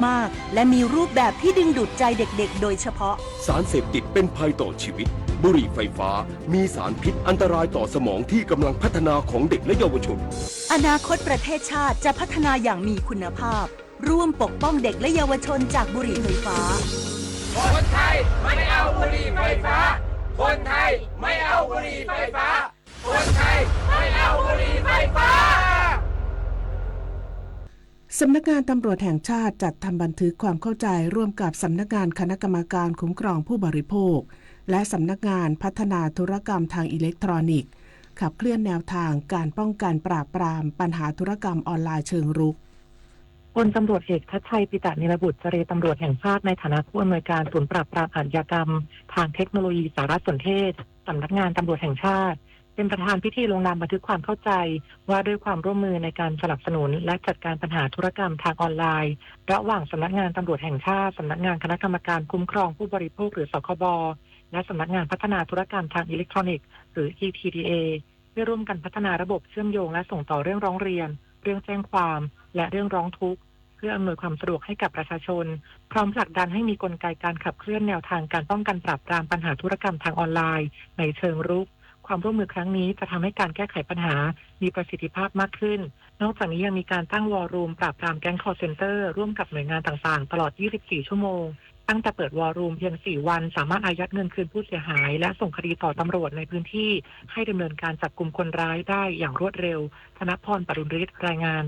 มากและมีรูปแบบที่ดึงดูดใจเด็กๆโดยเฉพาะสารเสพติดเป็นภัยต่อชีวิตบุหรี่ไฟฟ้ามีสารพิษอันตรายต่อสมองที่กำลังพัฒนาของเด็กและเยาวชนอนาคตประเทศชาติจะพัฒนาอย่างมีคุณภาพร่วมปกป้องเด็กและเยาวชนจากบุหรี่ไฟฟ้าคนไทยไม่เอาบุหรี่ไฟฟ้าคนไทยไม่เอาบุหรี่ไฟฟ้าคนไทยไม่เอาบุหรี่ไฟฟ้าสำนักงานตำรวจแห่งชาติจัดทำบันทึกความเข้าใจร่วมกับสำนักงานคณะกรรมการคุ้มครองผู้บริโภคและสำนักงานพัฒนาธุรกรรมทางอิเล็กทรอนิกส์ขับเคลื่อนแนวทางการป้องกันปราบปรามปัญหาธุรกรรมออนไลน์เชิงรุกพลตำรวจเอกทัชชัย ปิตะนิรบุตรเจรตำรวจแห่งชาติในฐานะผู้อำนวยการศูนย์ปราบปรามอาชญากรรมทางเทคโนโลยีสารสนเทศสำนักงานตำรวจแห่งชาติเป็นประธานพิธีลงนามบันทึกความเข้าใจว่าด้วยความร่วมมือในการสนับสนุนและจัดการปัญหาธุรกรรมทางออนไลน์ระหว่างสำนักงานตำรวจแห่งชาติสำนักงานคณะกรรมการคุ้มครองผู้บริโภคหรือสคบและสำนักงานพัฒนาธุรกรรมทางอิเล็กทรอนิกส์หรือ ETDA เพื่อร่วมกันพัฒนาระบบเชื่อมโยงและส่งต่อเรื่องร้องเรียนเรื่องแจ้งความและเรื่องร้องทุกข์เพื่ออำนวยความสะดวกให้กับประชาชนพร้อมผลักดันให้มีกลไกการขับเคลื่อนแนวทางการป้องกันปราบปรามปัญหาธุรกรรมทางออนไลน์ในเชิงรุกความร่วมมือครั้งนี้จะทำให้การแก้ไขปัญหามีประสิทธิภาพมากขึ้นนอกจากนี้ยังมีการตั้งวอลลุ่มปราบปรามแก๊งคอลเซ็นเตอร์ร่วมกับหน่วยงานต่างๆตลอด 24 ชั่วโมงตั้งแต่เปิดวอลลุ่มเพียง 4 วันสามารถอายัดเงินคืนผู้เสียหายและส่งคดีต่อตำรวจในพื้นที่ให้ดำเนินการจับกุมคนร้ายได้อย่างรวดเร็วธนพร ปรุณฤทธิ์รายงาน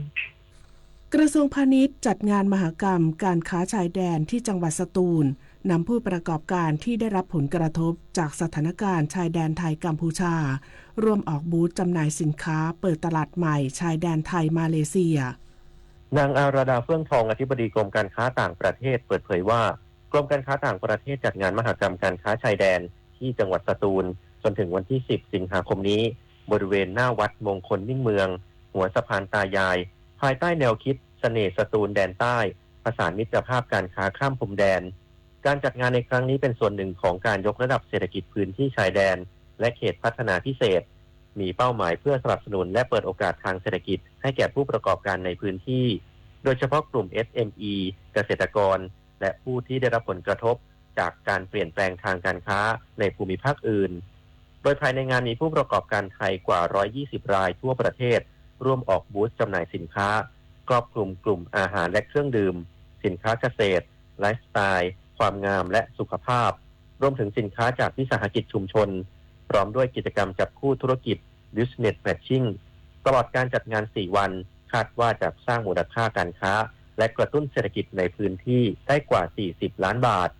กระทรวงพาณิชย์จัดงานมหกรรมการค้าชายแดนที่จังหวัดสตูลนำผู้ประกอบการที่ได้รับผลกระทบจากสถานการณ์ชายแดนไทยกัมพูชาร่วมออกบูธจำหน่ายสินค้าเปิดตลาดใหม่ชายแดนไทยมาเลเซียนางอาราดาเฟื่องทองอธิบดีกรมการค้าต่างประเทศเปิดเผยว่ากรมการค้าต่างประเทศจัดงานมหกรรมการค้าชายแดนที่จังหวัดสตูลจนถึงวันที่ 10 สิงหาคมนี้บริเวณหน้าวัดมงคลมิ่งเมืองหัวสะพานตายายภายใต้แนวคิดเสน่ห์สตูลแดนใต้ประสานมิตรภาพการค้าข้ามพรมแดนการจัดงานในครั้งนี้เป็นส่วนหนึ่งของการยกระดับเศรษฐกิจพื้นที่ชายแดนและเขตพัฒนาพิเศษมีเป้าหมายเพื่อสนับสนุนและเปิดโอกาสทางเศรษฐกิจให้แก่ผู้ประกอบการในพื้นที่โดยเฉพาะกลุ่ม SME เกษตรกรและผู้ที่ได้รับผลกระทบจากการเปลี่ยนแปลงทางการค้าในภูมิภาคอื่นโดยภายในงานมีผู้ประกอบการไทยกว่า 120 รายทั่วประเทศร่วมออกบูธจำหน่ายสินค้าครอบคลุมกลุ่มอาหารและเครื่องดื่มสินค้าเกษตรไลฟ์สไตล์ความงามและสุขภาพรวมถึงสินค้าจากวิสาหกิจชุมชนพร้อมด้วยกิจกรรมจับคู่ธุรกิจ Business Matching ตลอดการจัดงาน 4 วันคาดว่าจะสร้างมูลค่าการค้าและกระตุ้นเศรษฐกิจในพื้นที่ได้กว่า 40 ล้านบาท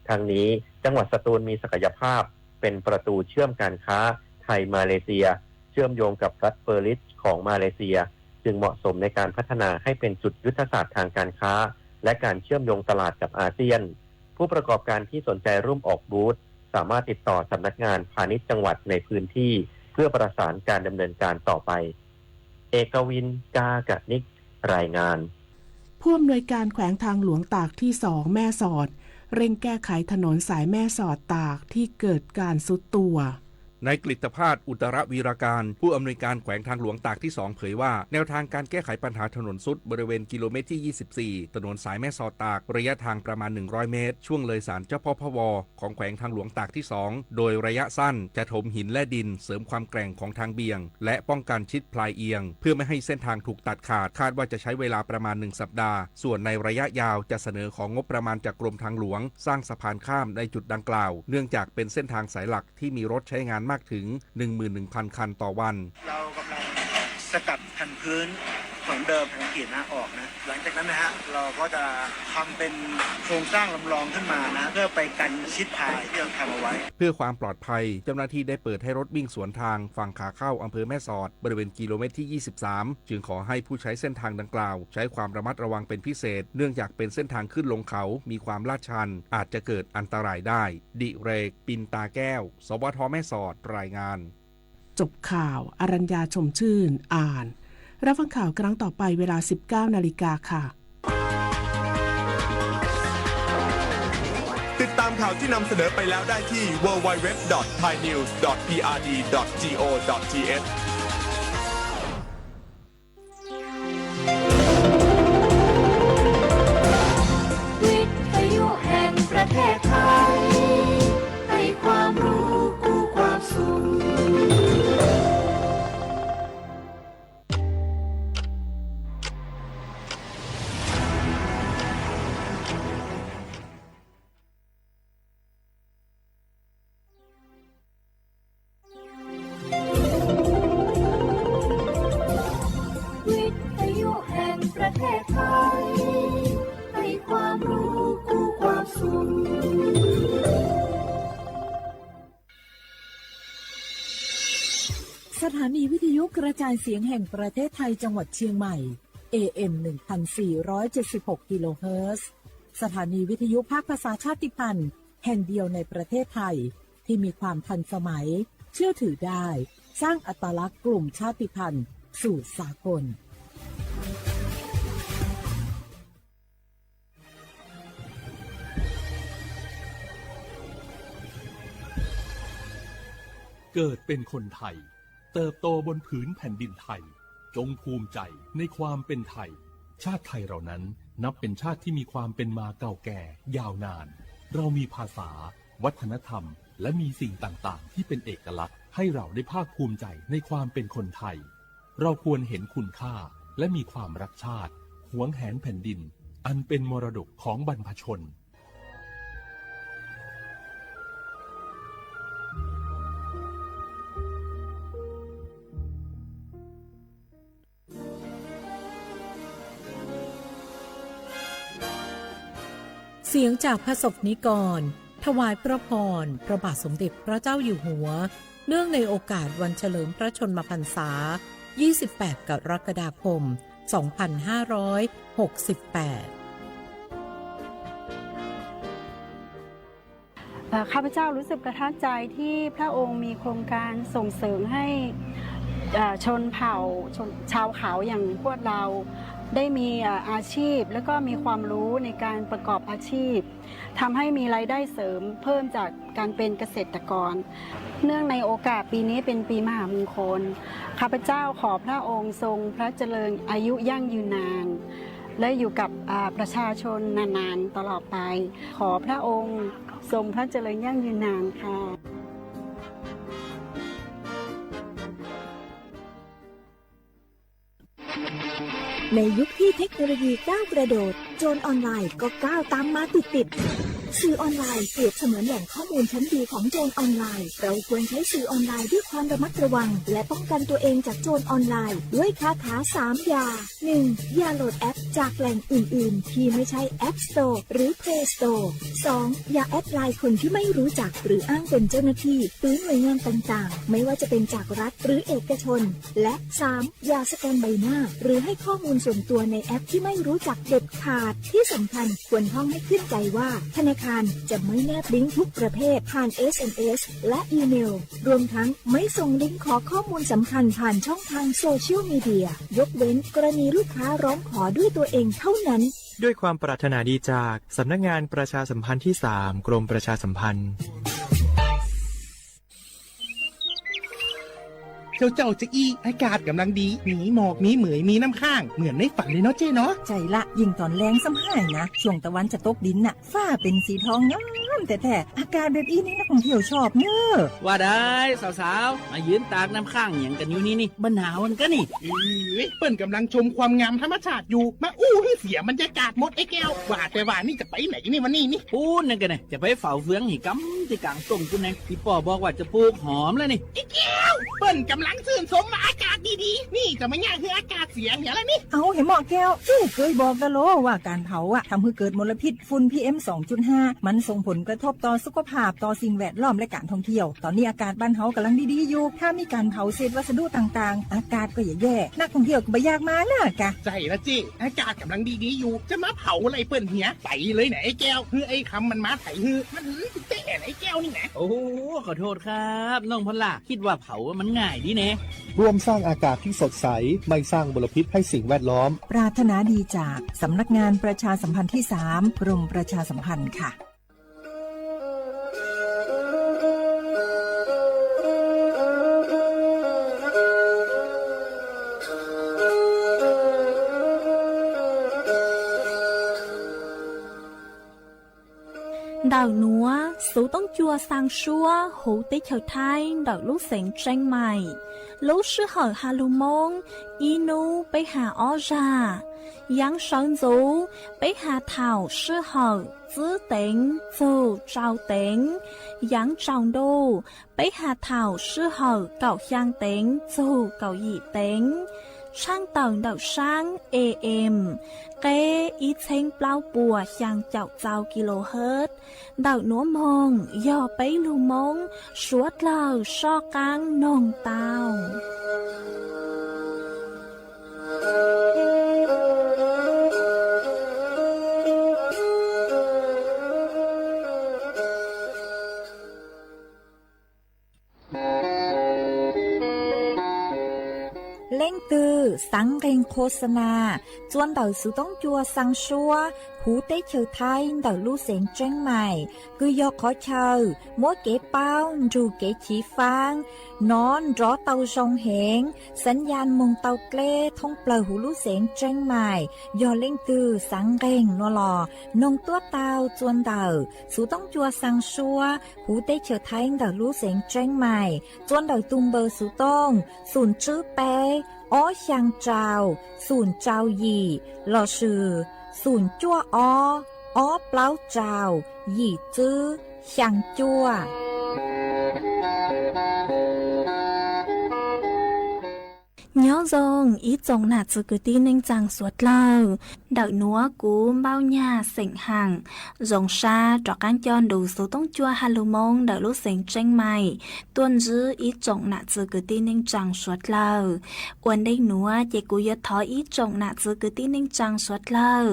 ทางนี้จังหวัดสตูลมีศักยภาพเป็นประตูเชื่อมการค้าไทยมาเลเซียเชื่อมโยงกับรัฐเปอร์ลิสของมาเลเซียจึงเหมาะสมในการพัฒนาให้เป็นจุดยุทธศาสตร์ทางการค้าและการเชื่อมโยงตลาดกับอาเซียนผู้ประกอบการที่สนใจร่วมออกบูธสามารถติดต่อสำนักงานพาณิชย์จังหวัดในพื้นที่เพื่อประสานการดำเนินการต่อไปเอกวินกากะนิกรายงานผู้อำนวยการแขวงทางหลวงตากที่ 2 แม่สอดเร่งแก้ไขถนนสายแม่สอดตากที่เกิดการทรุดตัวนายกฤตภาสอุตรวีรการผู้อำนวยการแขวงทางหลวงตากที่ 2 เผยว่าแนวทางการแก้ไขปัญหาถนนทรุดบริเวณกิโลเมตรที่ 24 ถนนสายแม่สอดตากระยะทางประมาณ 100 เมตรช่วงเลยศาลเจ้าพ่อพวของแขวงทางหลวงตากที่ 2 โดยระยะสั้นจะถมหินและดินเสริมความแกร่งของทางเบี่ยงและป้องกันชิดพลายเอียงเพื่อไม่ให้เส้นทางถูกตัดขาดคาดว่าจะใช้เวลาประมาณ1สัปดาห์ส่วนในระยะยาวจะเสนอของงบประมาณจากกรมทางหลวงสร้างสะพานข้ามในจุดดังกล่าวเนื่องจากเป็นเส้นทางสายหลักที่มีรถใช้งานมากถึง11,000 คันต่อวันเรากำลังสกัดแผ่นพื้นของเดิมแผ่นกรีดนะออกนะหลังจากนั้นนะฮะเราก็จะทำเป็นโครงสร้างลำลองขึ้นมานะเพื่อไปกันชิดพายที่เราทำเอาไว้เพื่อความปลอดภัยเจ้าหน้าที่ได้เปิดให้รถวิ่งสวนทางฝั่งขาเข้าอำเภอแม่สอดบริเวณกิโลเมตรที่ 23 จึงขอให้ผู้ใช้เส้นทางดังกล่าวใช้ความระมัดระวังเป็นพิเศษเนื่องจากเป็นเส้นทางขึ้นลงเขามีความลาดชันอาจจะเกิดอันตรายได้ดิเรกปินตาแก้วสวท.แม่สอดรายงานจบข่าวอรัญญาชมชื่นอ่านรับฟังข่าวครั้งต่อไปเวลา 19 นาฬิกาค่ะติดตามข่าวที่นำเสนอไปแล้วได้ที่ www.thainews.prd.go.th นีวิทยุกระจายเสียงแห่งประเทศไทยจังหวัดเชียงใหม่ AM 1476 กิโลเฮิรตซ์สถานีวิทยุภาคภาษาชาติพันธุ์แห่งเดียวในประเทศไทยที่มีความทันสมัยเชื่อถือได้สร้างอัตลักษณ์กลุ่มชาติพันธุ์สู่สากลเกิดเป็นคนไทยเติบโตบนผืนแผ่นดินไทยจงภูมิใจในความเป็นไทยชาติไทยเรานั้นนับเป็นชาติที่มีความเป็นมาเก่าแก่ยาวนานเรามีภาษาวัฒนธรรมและมีสิ่งต่างๆที่เป็นเอกลักษณ์ให้เราได้ภาคภูมิใจในความเป็นคนไทยเราควรเห็นคุณค่าและมีความรักชาติหวงแหนแผ่นดินอันเป็นมรดกของบรรพชนเสียงจากพระศกนิกรถวายพระพรพระบาทสมเด็จพระเจ้าอยู่หัวเนื่องในโอกาสวันเฉลิมพระชนมพรรษา 28 กรกฎาคม 2568 ข้าพเจ้ารู้สึกประทับใจที่พระองค์มีโครงการส่งเสริมให้ชนเผ่าชาวเขาอย่างพวกเราได้มีอาชีพและก็มีความรู้ในการประกอบอาชีพทำให้มีรายได้เสริมเพิ่มจากการเป็นเกษตรกรเนื่องในโอกาสปีนี้เป็นปีมหามงคลข้าพเจ้าขอพระองค์ทรงพระเจริญอายุยั่งยืนนานและอยู่กับประชาชนนานๆตลอดไปขอพระองค์ทรงพระเจริญยั่งยืนนานค่ะในยุคที่เทคโนโลยีก้าวกระโดดโจรออนไลน์ก็ก้าวตามมาติดสื่อออนไลน์เปรียบเสมือนแหล่งข้อมูลชั้นดีของโจรออนไลน์เราควรใช้สื่อออนไลน์ด้วยความระมัดระวังและป้องกันตัวเองจากโจรออนไลน์ด้วยคาถา3อย่า 1. อย่าโหลดแอปจากแหล่งอื่นๆที่ไม่ใช่ App Store หรือ Play Store 2. อย่าแอดไลน์คนที่ไม่รู้จักหรืออ้างเป็นเจ้าหน้าที่หรือหน่วยงานต่างๆไม่ว่าจะเป็นจากรัฐหรือเอกชนและ 3. อย่าสแกนใบหน้าหรือให้ข้อมูลส่วนตัวในแอปที่ไม่รู้จักเด็ดขาดที่สำคัญควรท่องให้ขึ้นใจว่าธนาคารจะไม่แนบลิงก์ทุกประเภทผ่าน SMS และอีเมลรวมทั้งไม่ส่งลิงก์ขอข้อมูลสำคัญผ่านช่องทางโซเชียลมีเดียยกเว้นกรณีลูกค้าร้องขอด้วยตัวเองเท่านั้นด้วยความปรารถนาดีจากสำนักงานประชาสัมพันธ์ที่ 3 กรมประชาสัมพันธ์เจ้าจะอี้อากาศกำลังดีมีหมอกมีเหมยมีน้ำข้างเหมือนในฝันเลยเนาะเจ้เนาะใจละยิ่งตอนแรงซ้ำให้นะช่วงตะวันจะตกดินน่ะฟ้าเป็นสีทองงามแต่อากาศแบบนี้นักท่องเที่ยวชอบเนอะว่าได้สาวๆมายืนตากน้ำข้างอย่างกันอยู่นี่บรรหนาวมันก็นี่เปิ้นกำลังชมความงามธรรมชาติอยู่มาอู้ให้เสียบรรยากาศหมดไอ้แก้วว่าแต่ว่านี่จะไปไหนนี่วันนี้นี่พูดนั่นกันเนี่ยจะไปเฝ้าเฟืองหิกำที่กลางต้นคุณไงพี่ป่อบอกว่าจะปลูกหอมแล้วนี่ไอ้แก้วเปิ้นกำลังชื่นชมอากาศดีๆนี่จะไม่ยากคืออากาศเสียเนี่ยแล้วนี่เอาเห็นหมอแก้วเคยบอกกันโลว่าการเผาอะทำให้เกิดมลพิษฝุ่น PM 2.5 มันส่งผลกระทบต่อสุขภาพต่อสิ่งแวดล้อมและการท่องเที่ยวตอนนี้อากาศบ้านเฮากำลังดีๆอยู่ถ้ามีการเผาเศษวัสดุต่างๆอากาศก็แย่นักท่องเที่ยวก็ไม่อยากมานะกะใจละจิอากาศกำลังดีๆอยู่จะมาเผาอะไรเปิ้นเหียไปเลยไหนไอ้แก้วคือไอ้คำมันมาไถฮือมันเตะไอ้แก้วนี่นะโอ้ขอโทษครับน้องพล่าคิดว่าเผามันง่ายดีแน่ร่วมสร้างอากาศที่สดใสไม่สร้างมลพิษให้สิ่งแวดล้อมปรารถนาดีจากสำนักงานประชาสัมพันธ์ที่ 3 กรมประชาสัมพันธ์ค่ะĐào núa, số tông chua sang xua, hữu tế khởi thai, đào lúc sáng tranh mày. Lúc sư hở hà lưu mông, inu bế hà ó ra. Yang sơn dũ, bế hà thảo sư hở, giữ tính, dù trao tính. Yang trọng đô, bế hà thảo sư hở, cậu giang tính, dù cậu dị tính. Sang tầng đậu sáng AM, kế ý chênh bao bùa sang chào chào kHz, đậu núa mông, dò bấy lưu mông, suốt lờ so căng nông tàu. เล่งตือสังเกงโฆษณาจวนเต่าสุต้องจัวสังชัวหูเต้เชอไทยเต่าลู่เสียงเจ้งใหม่คือยอขอเชอมัวเก๋เป้าจูเก๋ฉีฟางนอนรอเต่าชงเหงสัญญาณมงเต่าเกล้ท่องเปล่าหูลู่เสียงเจ้งใหม่ยอเล่งตือสังเกงนัวหลอนงตัวเต่าจวนเต่าสุต้องจัวสังชัวหูเต้เชอไทยเต่าลู่เสียงเจ้งใหม่จวนเต่าตุงเบอร์สุต้องศูนย์ชื่อเป้อ้อช่างเจ้าศูนย์เจ้าหยี่หล่อชื่อศูนย์จั่วอ้อเปล่าเจ้าหยี่จื้อช่างจั่วnhớ rằng ý trong nạt sự cứ tin nên chẳng suốt lâu đợi núa cú bao nhà sỉnh hàng dòng xa trọ cán chọn đủ số tông chua halumon đợi lúc sỉnh tranh mày tuân giữ ý trong nạt sự cứ tin nên chẳng suốt lâu uốn đây núa chỉ cú yết thói ý trong nạt sự cứ tin nên chẳng suốt lâu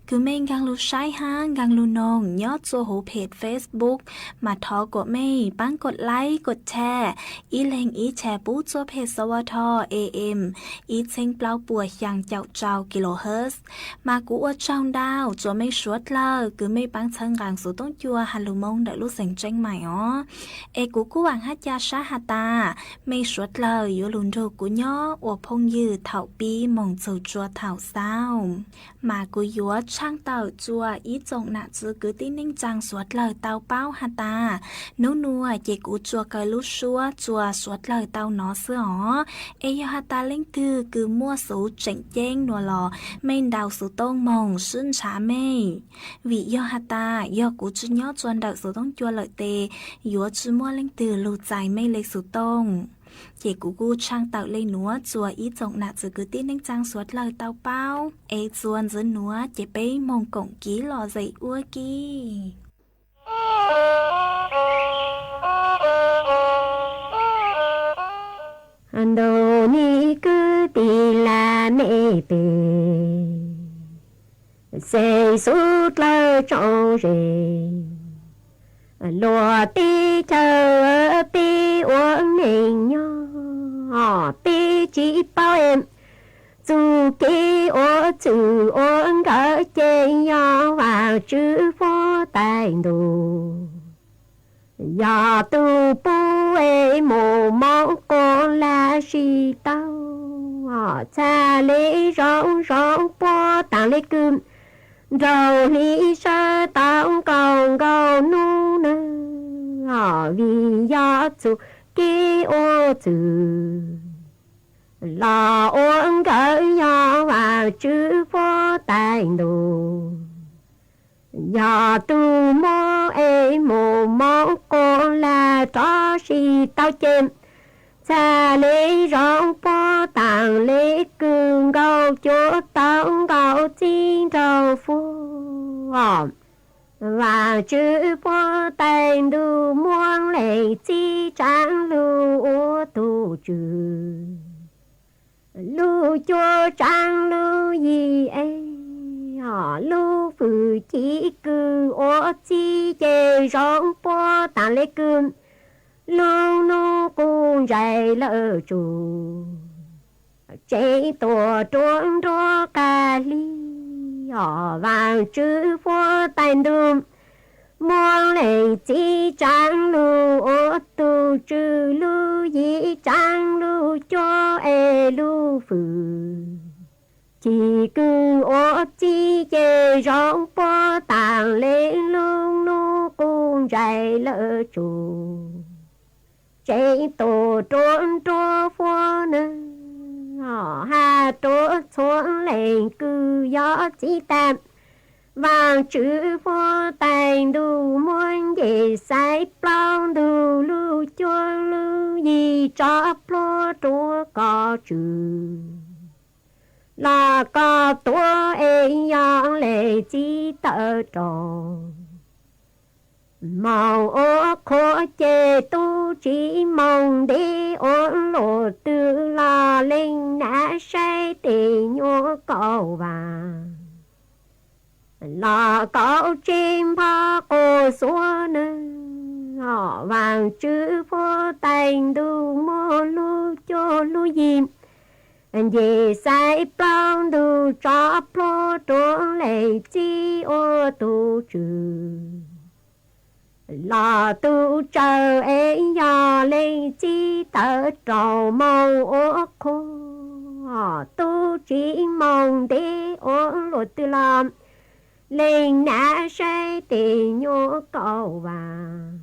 cứ mình gang lu sai hang gang lu nong nhớ cho hố page Facebook mà thó của mày bánกดไลค์กดแชร์ý lên ýแชร์ปุ๊cho page สวท AMอีเชงเปล่าปัวอย่างเจ้ากิโลเฮิรตซ์มากูว่าเจ้าดาวจะไม่ชวดเลยคือไม่ปังเชิงกลางสูต้องจัวฮัลโหลมงได้รู้เสียงเจ้งใหม่อ๋อเอกูหวังฮัจยาชาฮาตาไม่ชวดเลยอยู่ลุนโดกูย่ออวพงยืดเถ่าปีมงจูจัวเถ่าเศร้ามากูยัวช่างเต่าจัวอีจงหน้าจือคือตีนิ่งจังสวดเลยเต่าเป้าฮาตานัวเจกูจัวเกลุชัวจัวสวดเลยเต่าหนอเสืออ๋อเอยฮาตาเล่งคือมั่วสูเจ๋งเจ้งนัวหล่อไม่ดาวสูต้องมองซึ่งช้าไม่วิยอฮาตายอกูจุนยอจวนดาวสูต้องจัวเลยเตยัวจืมั่วเล่งตือลูใจไม่เล็กสูต้องเจกูช่างเต่าเลยหนัวจัวอีจงหน้าจือคือตีนิ่งจังสวดเลยเต่าเป้าเอจวนจืนหนัวเจไปมองกงกี้หล่อใจอ้วกี้anh đồ ni cứ tì là mẹ bề xây suốt lơ trâu rề lùa tì chờ tì uống nền nhỏ tì chỉ bao em dù kì ô chữ uống gỡ chê nhỏ vào chữ vô tài đồ ya tu pu e mồ mong con la si tao cha lê rong rong po tang lê cừm rau li sa tang cầu cầu nu nè vì ya tu ki ô chữ là uống gỡ ya vào chữ vô tài đồ ya tu mô e mồ mong con là cho si tao chém cha lê rong po tang lê cừm gạo chỗ tang gạo chín rau phu và chữ po tài du muang lệ chi trang lu ô tu chữ lu cho trang lu gì ấy lu phụ chỉ cứ ô chi chê rong po tang lê cừm lu nu cũng dạy lỡ chủ chế tổ trốn trô cà ly vàng chữ phố tàn đùm muôn lệ chỉ trang lu ô tu chữ lu dĩ trang lu cho e lu phụ chỉ cứ ô chi chê rong po tàng lên lung nu cũng dạy lỡ chủ chế tổ trốn trô phố nè hà trô xuống lên cứ gió chỉ tạm vàng chữ phố tàn đủ muôn gì sai plong đủ lưu cho lưu gì cho plô trô có chữ là có tua e yang lệ chỉ tờ tròn màu ô khó chê tu chỉ mong đi ổn lộ tư lo linh đã say tình nhô cầu vàng là cậu chim pha cô xua nâng họ vàng chữ phố tành đu mô lu cho lu dìm về sai plong đu cho plo trốn lệ chi ô tu trừ là tu chờ ấy nhỏ lên chi tớ trầu mong ô khô tu chỉ mong để ô lột tư làm lên nã say tình nhô cầu vàng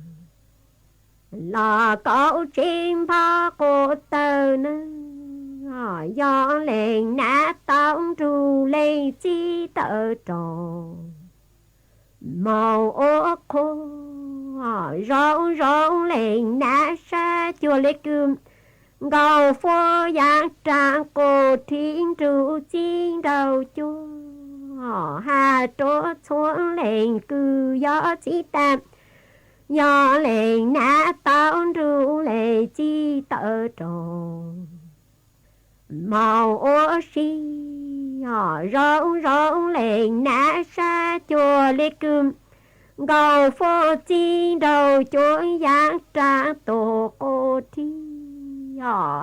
là cậu chim pha cô tơ nâng do lên nã tông ru lên chi tơ trầu màu ô khô rong rong lên nã sa chùa lê cơm gầu phô giang trang cô thiên trụ chiên đầu chua hà trố xuống lên cư gió chỉ tạm gió lên nã tao ru lệ chi tơ tròn màu ô xi rong rong lên nã sa chùa lê cơm gầu phô chi đầu chuối giang trang tổ cô thi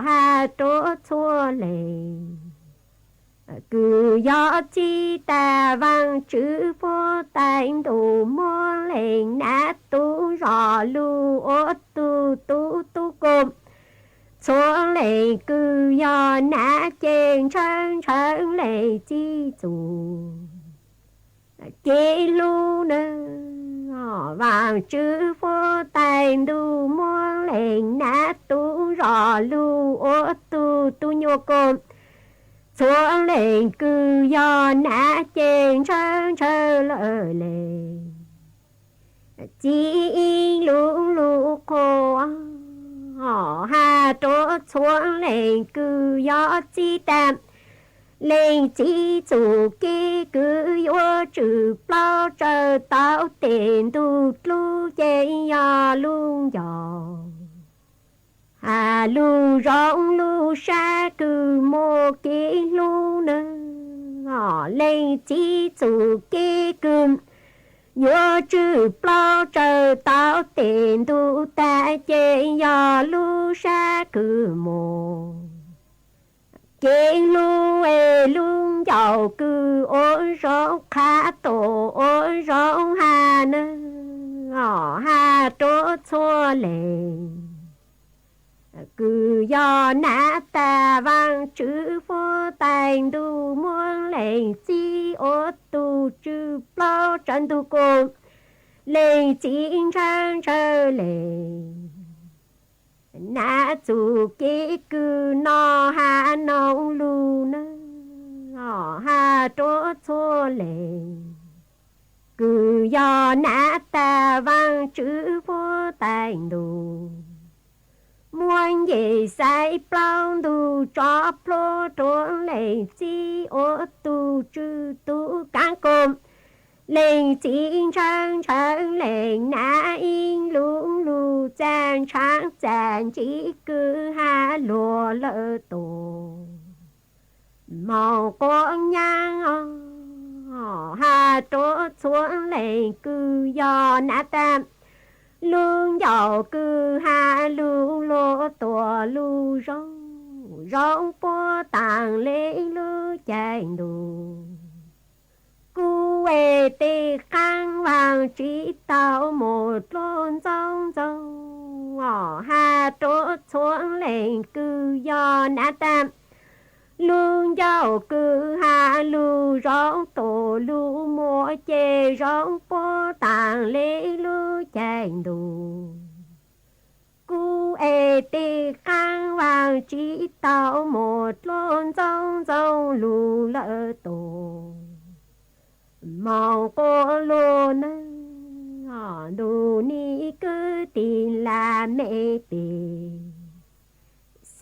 hà trố xua lệ cứ gió chi ta vang chữ phô tành đủ mô lên nát tu rò lu ô tu tu tu côm xuống lệ cứ gió nát chênh chân chân lệ chi dù chế lu nơ vàng chữ phô tành đủ mô lên nát tu rò lu ô tu tu nhô côm xuống lên cứ do nã chênh chân chân lỡ lệ chỉ lũ lũ cô hà trố xuống lên cứ do chi tạm lên chỉ chủ kê cứ vô trừ bao trời tạo tiền tu lu chê ya luôn dò lu rong lu sa cứ mô kê lu nơ lên chỉ chủ kê cơm vô trừ bao trời tạo tiền tu ta chê ya lu sa cứ mô kê lu ê lu giàu cứ ôn rong khá tổ ôn rong hà nơ hà trố xua lệ cứ do nã ta vang chữ phô tành đủ muôn lệnh chi ô tu chữ bao trần tu cô lệnh chính trang trở lệ nã chủ kỹ cứ no hà nông lu nơ hà trố xô lệ cứ do nã ta vang chữ phô tành đủ muôn gì sai plong tu cho plo trốn lên chi ô tu chư tu cán côm lên chính trang trang lên nã in lũng lu trang trang trang chỉ cứ hà lùa lỡ tổ màu con nhang hà trố xuống lên cứ do nã tam lương giàu cứ hà lu lô tổ lu rong rong po tàng lễ lu chạy đủ cu ê tê khang vàng chỉ tao một lôn rong rong hà trố xuống lên cứ do nã tam lương giàu cứ hà lu rong tổ lu mô chê rong po tàng lễ lu chạy đủ cu ê tê khang vàng chỉ tao một lôn rong rong lu lỡ tổ màu cô lô nơ đồ ni cứ tin là mẹ tì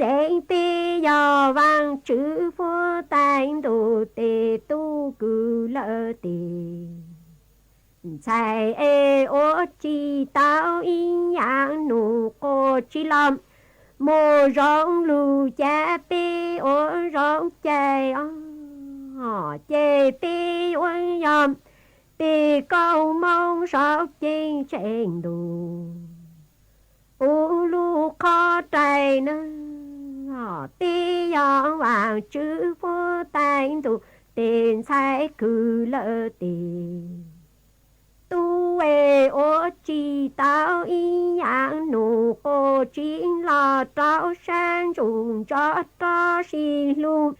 sinh tê do vang chữ phô tành đồ tê tu cứ lỡ tê Sai ê ô chi tao y yang nụ cô chi lâm mô rong lù cha pi ô rong chê ô chê pi uân yom pi câu mong sao chinh chênh đù u lu khó trai nơ pi yong vàng chữ vô tánh tù tiền sai cử lỡ tiền tu ê ô chi tao y yang nụ cô chính là trao sang dùng cho xì lu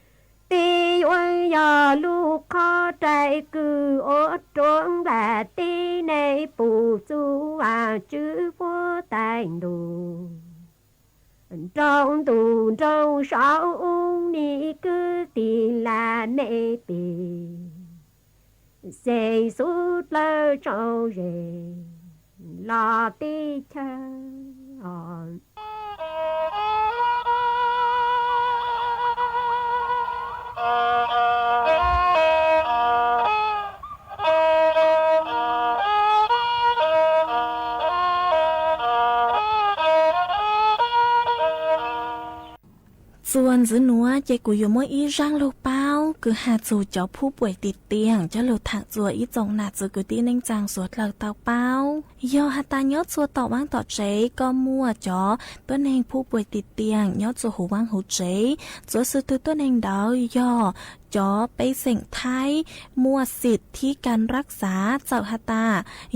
ti uân ya lu khó trai cử ô trốn là ti này bù du vàng chữ vô tánh đủ trong tù trong sáu ung ni cứ tiền là nê bì xây suốt lơ trâu rề lo tí chânส่วนซื้อหนัวใจกูอยู่มั่วอีร่างโลเป้าคือหาจูเจ้าผู้ป่วยติดเตียงจะหลุดถักจัวอีจงหนาจือกูตีนิ่งจางสวดเหล่าเตาเป้ายอหัตายอดจัวต่อว่างต่อเจก็มั่วจ๋อต้นเองผู้ป่วยติดเตียงยอดจัวหูว่างหูเจจัวซื้อต้นเองดาวยอจ๋อไปเส่งไทยมั่วสิทธิ์ที่การรักษาเจ้าหตา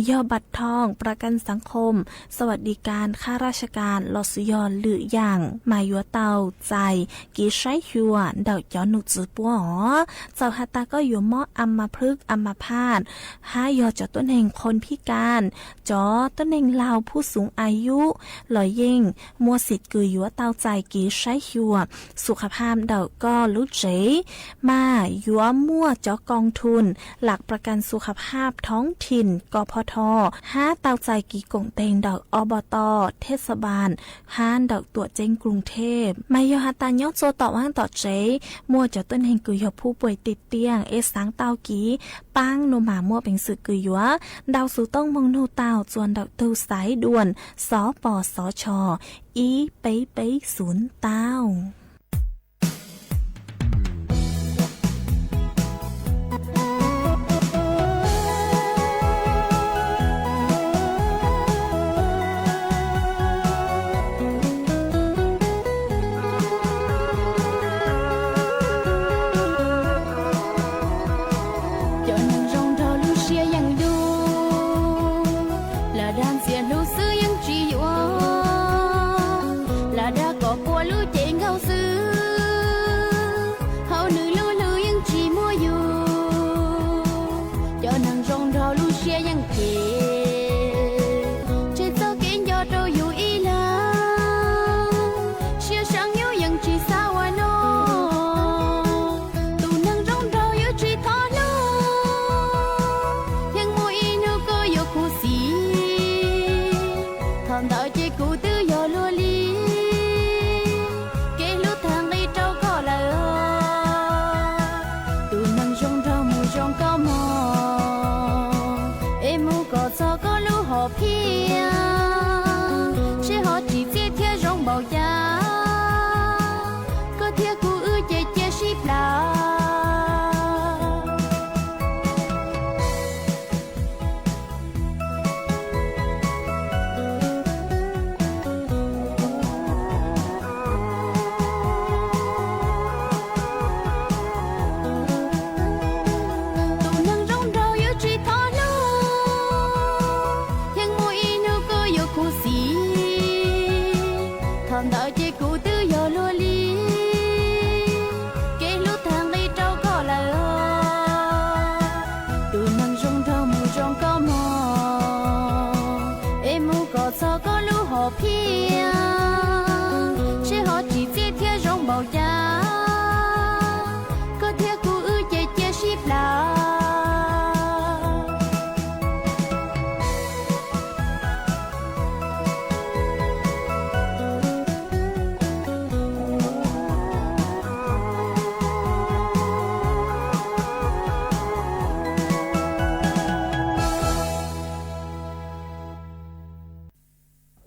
ยอบัตรทองประกันสังคมสวัสดิการข้าราชการลอสยอหรืออย่างมายัวเตาใจกีใช้หัวเดาจ๋อหนุจือปัวเจ้าหตาก็อยู่หม้ออัมพฤกษ์อัมพาต5ยอจ๋อต้นเองคนพิการจ๋อต้นเองลาวผู้สูงอายุลอยยิ่งมั่วสิทธิ์คือยัวเตาใจกีใช้หัวสุขภาพเดาก็รู้เจมายัวมั่วเจาะกองทุนหลักประกันสุขภาพท้องถิ่นกพท5เตาใจกีกงเตงดอกอบตเทศบาล5ดอกตัวเจงกรุงเทพมายอหตายอดโซต่อว่างต่อเจมั่วเจาะต้นเฮงกุยผู้ป่วยติดเตียงสังเตากีปังโนมามั่วเป็นสึกกุยัวดาวสูต้องมองโนเตาจวนดอกตูสายด่วนสปสชอีไปศูนย์เต้า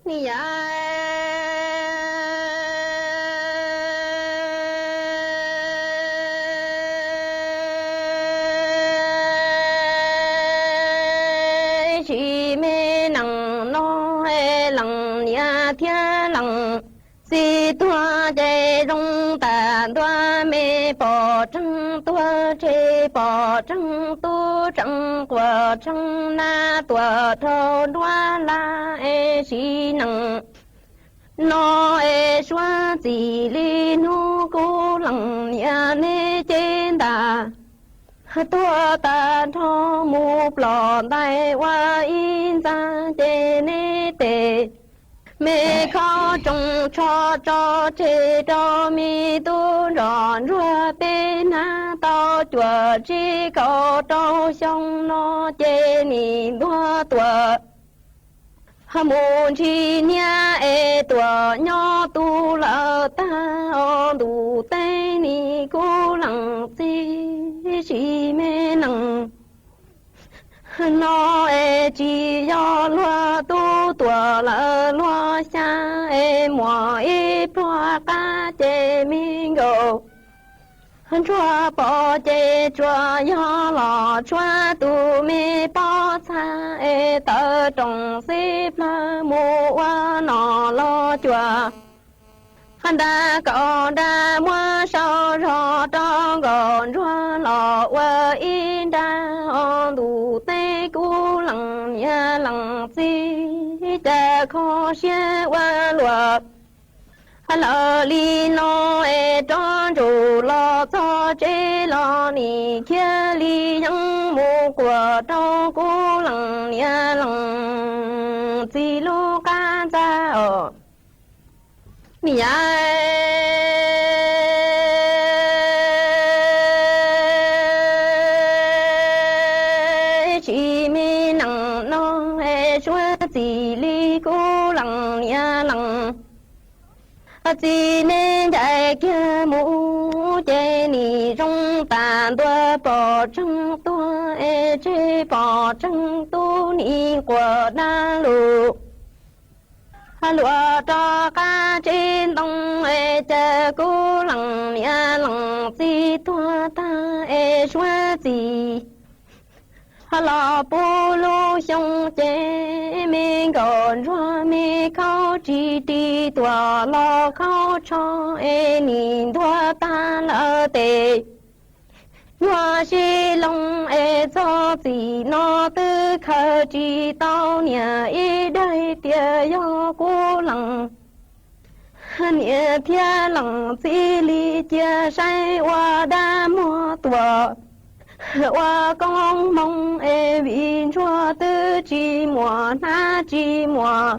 你呀。si tua chế rong ta tua mê bỏ trăng tua chế bỏ trăng tu trăng của trăng na tua thâu đoa la e si năng nó e xóa chỉ li nu cô lăng nhà nê trên ta tua ta thâu mu lò tai hoa in ra chế nê tê mẹ khó trông cho chế cho mi tu rọn rùa bê na tao chùa chi cầu trâu xong nó chế nì đua tùa môn chi nha e tùa nhỏ tu lỡ ta ô đủ tê nì cô lặng chi mê nặng nó e chỉ do loa tu tua lỡ loa xa e mùa e loa ca chê mi ngô chua bỏ chê chua do lò chua tu mi bỏ xa e tờ trồng xếp la mùa hoa nọ lo chua đa có đa mua sao rõ trong gòn chua lò hoa in đa on đủ tê cú lăng nhà lăng chi cha khó xe hoa lùa lò li nó e tròn trụ lò cho chế lò nì kia li nhăng mù của trong cú lăng nhà lăng chi lu ca cha ở nì chỉ mi nặng non e chúa chỉ li cô lặng nhà lặng chỉ nên chạy kia mũ chạy nì trong tàn tua bỏ trăng tua e chế bỏ trăng tu nì của đa lù lúa cho cá trên đông e chờ cô lặng nhà lặng gì tua ta e chúa gì lò bù lô xong chế mình còn ra mi khao chỉ đi tua lò khao cho e nhìn tua ta lỡ tê hoa xì lông e cho gì nó tư khờ chỉ tao nhà y đây tia yo cô lặng nhà thia lặng xì li chia say hoa đa mua tua hoa con mong e vin chua tư chi mùa na chi mùa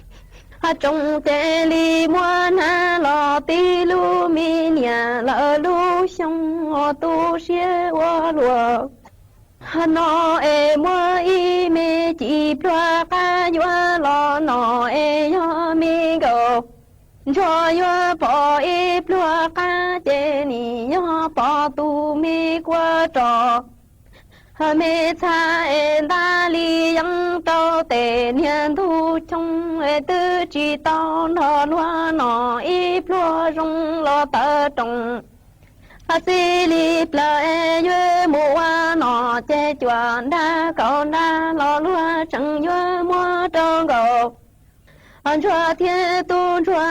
trong tê li mua na lò ti lu mi nhà lỡ lu xong tu xia hoa lùa nó e mua y mi chỉ plua ca hoa lò nó e yo mi go cho yo bỏ y plua ca chê ni yo bỏ tu mi qua trò mê cha e đa li yang tao tê niên thu trong e tư chỉ tao nó loa nó y plua rong lo tơ trồng si li pla e yue mua nó che chuan đa con đa lo lúa chẳng yue mua trong gầu chua thiên tu chua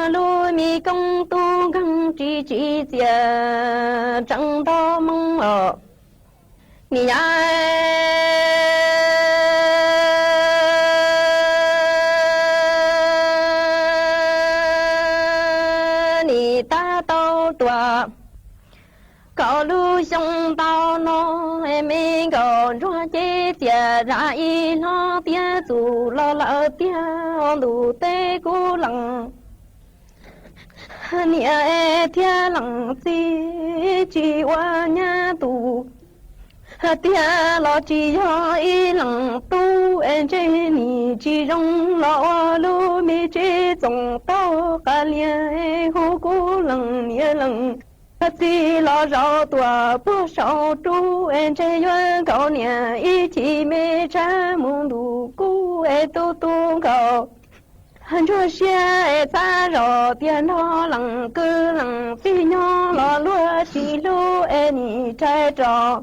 lu mi công tu găng chỉ chia chẳng to mong ở nì nì ta tao tua cậu lu xong tao nó em còn cho chế tia ra y nó tia dù lo lỡ tia đủ tê cô lặng nia tia lặng chỉ qua nhà tù tia lo chỉ cho y lặng tu em chế ni chỉ rong lo lu mi chế tổng tao cả lia hô cô lặng nia lặng si lo rau tua bố sao chú em chơi duyên cậu nhà y chỉ mê cha muốn đủ cú e tu tu cậu chúa xe xa rõ tiền nó lằng cứ lằng phi nhỏ lò lúa chỉ lúa em trái trò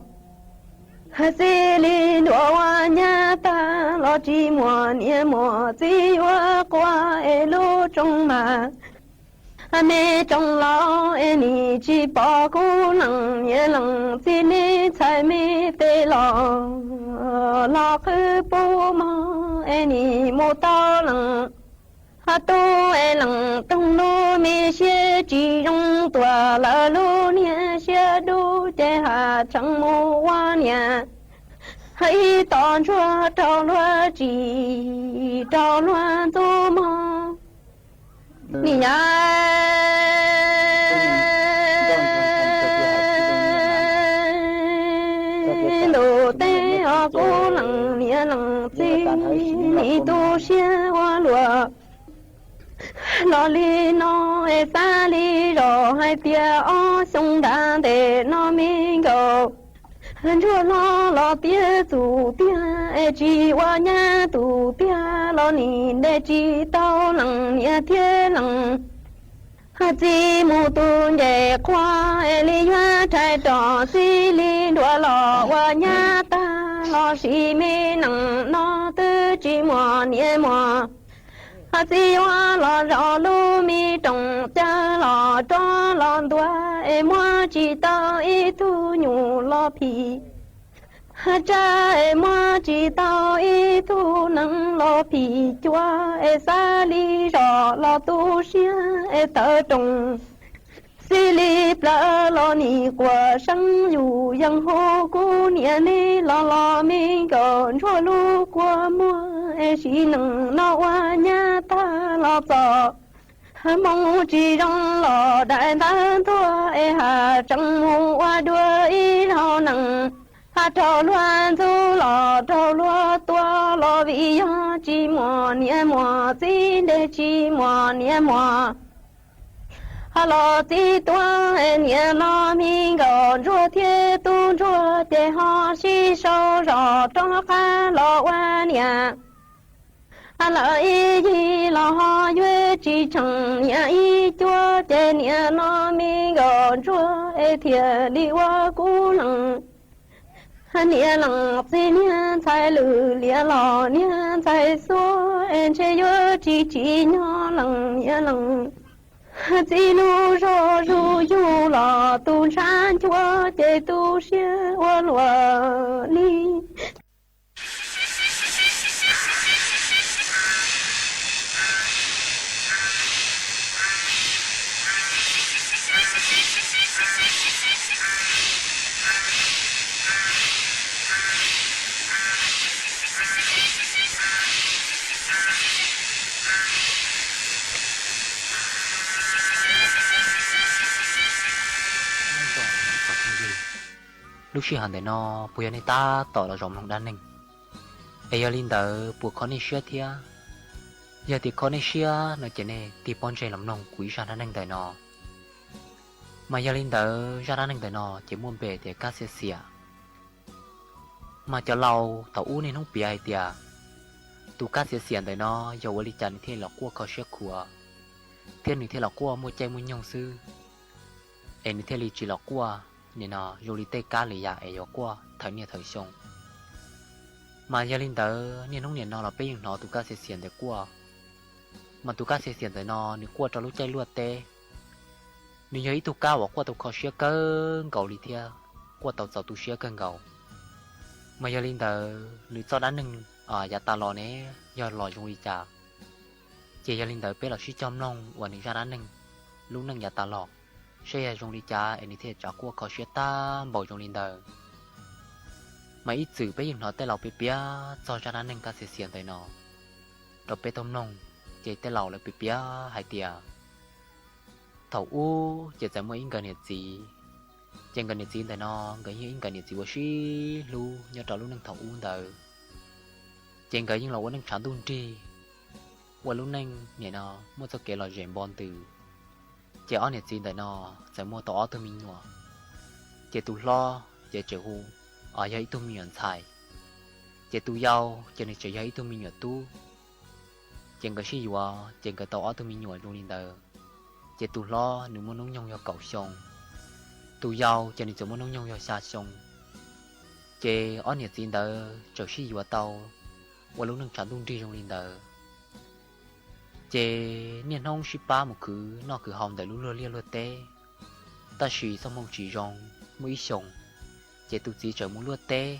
xì lì đùa hoa nhà ta lo chỉ mùa nia mùa chỉ hoa qua lúa trong mà mẹ trong lo em chỉ bỏ cô lằng nia lằng xì lì chạy mẹ tê lo cứ bố mà em mô tao lằng tu lằng trong lúa mi xe chỉ trong tua là lúa nia xe đu chế hà chẳng mô hoa nia hãy tòn chúa trao lúa chỉ trao lúa tu mò nì nhá đồ tê ở cô lằng nia lằng chi nì tu xe hoa lúa lo li no e sa li ro hai tia o sông đan để no mi go chúa lo tia tu tia e chi wa nha tu tia lo ni để chi tao lằng nia thiên lằng ha chi mu tu ye qua e li hoa trai trò si li đua lo wa nha ta lo si mi nằng no tư chi mo nia mo si hoa lò rò lu mi trồng cha lò cho lò tua em hoa chỉ tao ít thu nhủ lo phi cha em hoa chỉ tao ít thu nắng lo phi chua em xa li rò lo tu xia em tơ trồng xì li pla lo ni qua sang yu yang ho cô nia ni lo mi còn cho lu qua mua e xì nâng lo qua nhà ta lo cho mong chỉ trong lo đại ta thua e hà trong mong qua đua y lo nâng hà trâu loan thu lo trâu lúa tua lo vì chỉ mò nia mò xin để chỉ mò nia mò lo ti tua nia lo mi gò rùa thiên tu rùa để họ si sâu rõ trong khá lo qua nia lo y lo họ yue chỉ chẳng nia y chua để nia lo mi gò rùa thiệt đi qua cú lằng nia lằng si nia sai lử lia lo nia sai số che yue chỉ nhỏ lằng nia lằng chỉ lu rô ru yu lo tu san chúa để tu xia hoa lúa li lúc xưa hắn để nó bùi anh ta tỏ là rộng lòng đan ninh ấy giờ linh đỡ buộc con đi xưa thia giờ thì con đi xưa nó chỉ này thì bon chơi lòng lòng quý ra đan ninh để nó mà giờ linh đỡ ra đan ninh để nó chỉ muốn về để cá xia mà cho lâu tàu u nên không bị ai tia tu cá xia để nó giờวันจันทร์ที่เรากู้เขาเชื่อขัวเที่ยนที่เรากู้mua chơi mua nhông sư ấyที่เราchỉเรากู้nên nó du lịch tây cá lì ya ở qua thời niên thời sông mà gia đình tớ nên không nên nó là bây giờ nó tụ cá sẽ xiên để qua mà tụ cá sẽ xiên để nó nếu qua cho lúc chơi luộc tê nếu như tụ cá hoặc qua tụ khó xia cơn gầu lì thia qua tàu tàu tụ xia cơn gầu mà gia đình tớ nếu cho đá nưng ở nhà ta lò né do lò dung đi chả chỉ gia đình tớ biết là suy chom long và nếu ra đá nưng lúc nưng nhà ta lò xe dùng đi cha anh ấy trả qua khó xe ta bảo dùng linh đời mà ít chữ bây giờ nó tay lẩu bia cho ra nên cá sẽ xiên tay nó rồi bê tông nông chỉ tay lẩu là bia hai tia thầu u chỉ sẽ mua in cái gì trên cái gì tay nó cái như in cái gì của xí lu nhớ trả luôn nâng thầu u đời trên cái những lẩu nâng sản tuôn tri qua lúc nâng nhẹ nó mua cho kẻ lò rèm bon từ chị ở nhà xin tại nó sẽ mua tỏ tôi mình nhua chị tu lo chị chịu hu ở đây tôi mình nhận xài chị tu giàu chị này chị ấy tôi mình nhận tu chèn cái gì vậy chèn cái tàu tôi mình nhồi luôn đi đời chế tụ lo nếu muốn nông nhông cho cậu xong tụ giàu chế nên chỉ muốn nông nhông cho xa xong chế ở nhiệt tin đời chờ gì vậy tàu và lúc nông chán tung đi trong đi đời chế niên nông ship ba một cứ nó cứ hòm để lúc lừa lia lừa té ta chỉ xong mong chỉ rong mới xong chế tụ chỉ chờ muốn lừa té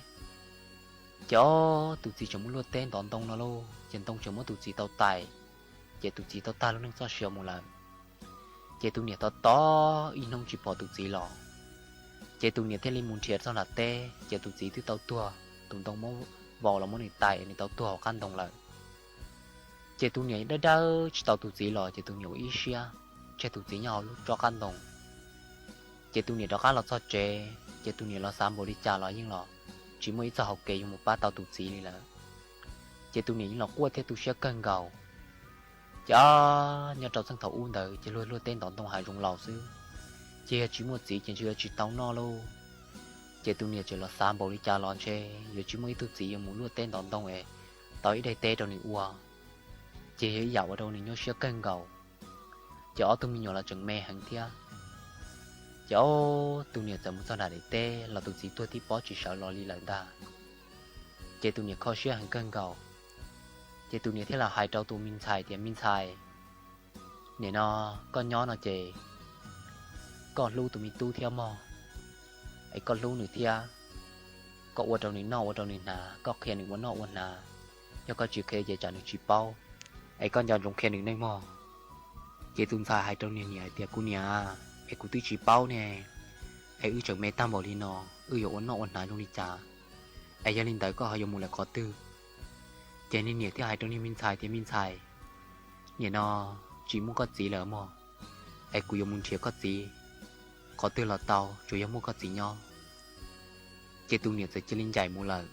cho tụ chỉ chờ muốn lừa té đòn tông nó lô trên tông chờ muốn tụ chỉ tàu tài chế tụ chỉ tàu tài lúc nông cho sửa một lần chế tụ nhiệt to in nông chỉ bỏ tụ chỉ lò chế tụ nhiệt thế lên muốn thiệt sau là té chế tụ chỉ thứ tàu tua tụ tông mó vò là món này tài này tàu tua họ căn đồng lại chế tụ nhiệt đỡ đỡ chỉ tàu tụ chỉ lò chế tụ nhiều ít xia chế tụ chỉ nhau lúc cho căn đồng chế tụ nhiệt đó cá lò cho chế tụ nhiệt lò xám bồ đi trà lò nhưng lò chỉ mới cho học kề dùng một ba tàu tụ chỉ này là chế tụ nhiệt những lò cua thế tụ sẽ cân gầu cho nhà trâu sang thầu uốn đời chỉ luôn luôn tên đón tông hải rung lò xứ chế chỉ một chỉ chưa chỉ tàu no luôn chế tụ nhiệt chỉ là xám bồ đi trà lò chế giờ chỉ mới tụ chỉ muốn luôn tên đón tông ấy tới đây tê đâu này ua chế giàu ở đâu này nhớ sẽ cân gầu cho tụi mình nhỏ là chừng mẹ hàng thia cho tụi nhiệt giờ muốn sao để tê là tụi chỉ tôi tí bó chỉ sợ lo li lại ta chế tụi nhiệt khó sẽ hàng cân gầu chế tụi nhiệt thế là hai trâu tụi mình xài thì mình xài để nó con nhỏ nó chế con lưu tụi mình tu theo mò ấy con lưu nữa thia có ở trong này nọ ở trong này nà có khe này muốn nọ muốn nà cho con chỉ khe về trả được chỉ bao ấy con dọn trong khe này mò chế tụi xài hai trâu này nhảy tiệt cú nhà ấy cú tí chỉ bao nè ấy ư chẳng mẹ tam bảo đi nọ ư hiểu nọ nà trong đi trả ấy gia đình tới có hay dùng một là có tư chế nên nhiệt thì hai trâu này mình xài thì mình xài nhiệt nó chỉ muốn có gì lỡ mò ấy cú dùng muốn thiệt có gì có tư là tàu chủ yếu muốn có gì nhau chế tụi nhiệt sẽ chơi lên dài một lần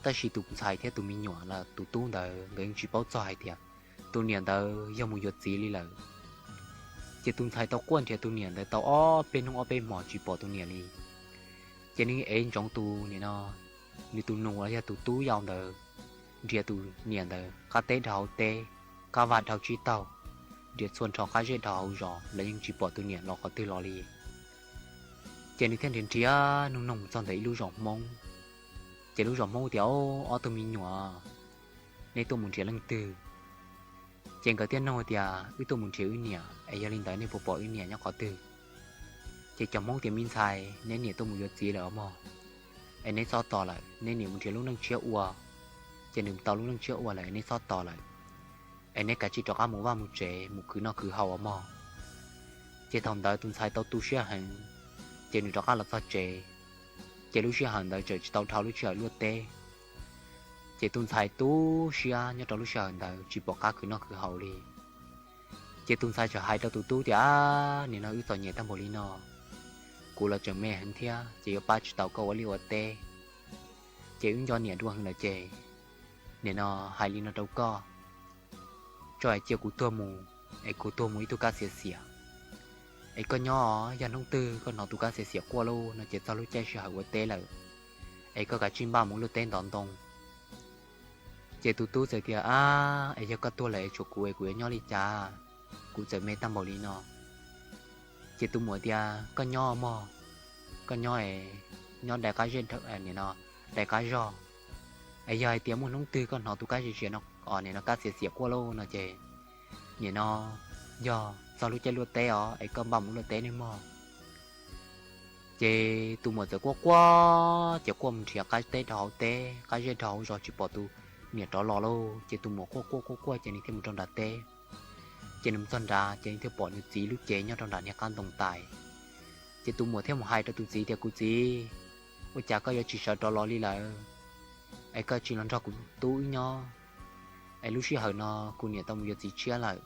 ta chỉ tụi xài theo tụi mình nhỏ là tụi tu đời người chỉ bao cho hai thiệt tụi nhiệt đời do một giọt gì đi lần chế tụi xài tao quan thiệt tụi nhiệt đời tao ó bên không ó bên mỏ chỉ bỏ tụi nhiệt đi chế nên ấy trong tụi nhiệt nó như tụi nô là tụi tu giàu đời dia tụi nhiệt đời cá tê đào tê cá vạt đào chỉ tàu dia xuân trò cá dê đào giò là những chỉ bỏ tụi nhiệt nó có tư lo đi chế nên thiên điện chia nung nung trong đấy lưu giọt mông chế lưu giọt mông thì ó tụi mình nhỏ nên tụi mình chỉ lăng từ trên cái tiền nô thì với tụi mình thiếu nhỉ ấy gia đình tới nên phục vụ nhỉ nhóc có từ chỉ chồng mong tiền min xài nên nhỉ tụi mình được gì đó mà ấy nên so tỏ lại nên nhỉ mình thiếu lúc năng chia ua trên đường tàu lúc năng chia ua lại nên so tỏ lại ấy nên cả chỉ cho cá mũ và một chế một cứ nó cứ hậu mà chỉ thằng tới tụi xài tàu tu sửa hàng trên đường cho cá là so chế chỉ lúc sửa hàng tới chơi tàu tháo lúc sửa luôn tê chỉ tuần sai tu xia nhớ trong lúc sờ đời chỉ bỏ cá cứ nó cứ hậu đi chỉ tuần sai cho hai trâu tu thì nên nó ư tỏi nhẹ tam bồ li nó cú là chồng mẹ hắn thia chỉ có ba chỉ tàu câu ở liu ở tê chỉ ứng cho nhẹ đua hơn là chè nên nó hai li nó đâu co cho ai chiều cú tua mù ai cú tua mù tu cá xỉa xỉa ai con nhỏ dàn nông tư con nó tu cá xỉa xỉa qua lô nó chỉ tao lúc chơi sờ ở tê là ai có cả chim ba muốn lúc tên đón tông chế tu giờ kia ấy giờ có tua lại chỗ cuối nhỏ đi cha cú giờ mẹ tam bảo đi nó chế tu mua tia con nhỏ mò con nhỏ ấy nhỏ đại cá trên thợ này nó đại cá giò ấy giờ tiếng muốn nông tư con nó tu cá gì nó này nó cá xỉa qua lô nó chế nhỉ nó giò sau lúc chơi lúa té ấy con bầm lúa té nên mò chế tu mua giờ qua chế qua mình chỉ cá té đào té cá dê đào rồi chỉ bỏ tu nhiệt đó lò lô chỉ tụi mỏ qua chỉ nên thêm một trong đá tê chỉ nằm trong đá chỉ nên thêm bỏ những gì lúc chế nhau trong đá nhà can đồng tài chỉ tụi mỏ thêm một hai cho tụi gì thì cụ gì ôi chả có chỉ sợ đó lò đi lại ấy có chỉ làm cho cụ túi nhau ấy lúc xưa hồi nó cụ nhiệt tông việc gì chia lại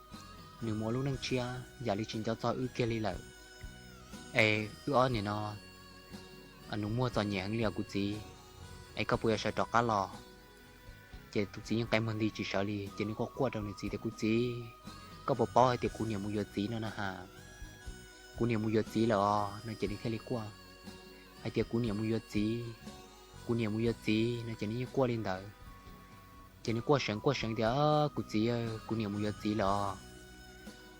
nếu mua lúc năng chia giả lý chính cho ư kia đi lại ấy ư ở này nó anh mua cho nhẹ hơn liều cụ gì ấy có bây giờ sợ cá lò chế tụi chị những cái mình đi chỉ sợ đi chế nếu có qua đâu này gì thì cũng chỉ có bộ bao thì cũng nhiều mua giờ gì nữa nè ha cũng nhiều mua giờ gì là nó chế đi theo đi qua hay thì cũng nhiều mua giờ gì nó chế đi qua lên đời chỉ nên qua sáng thì cụ chỉ cụ niệm mua gì là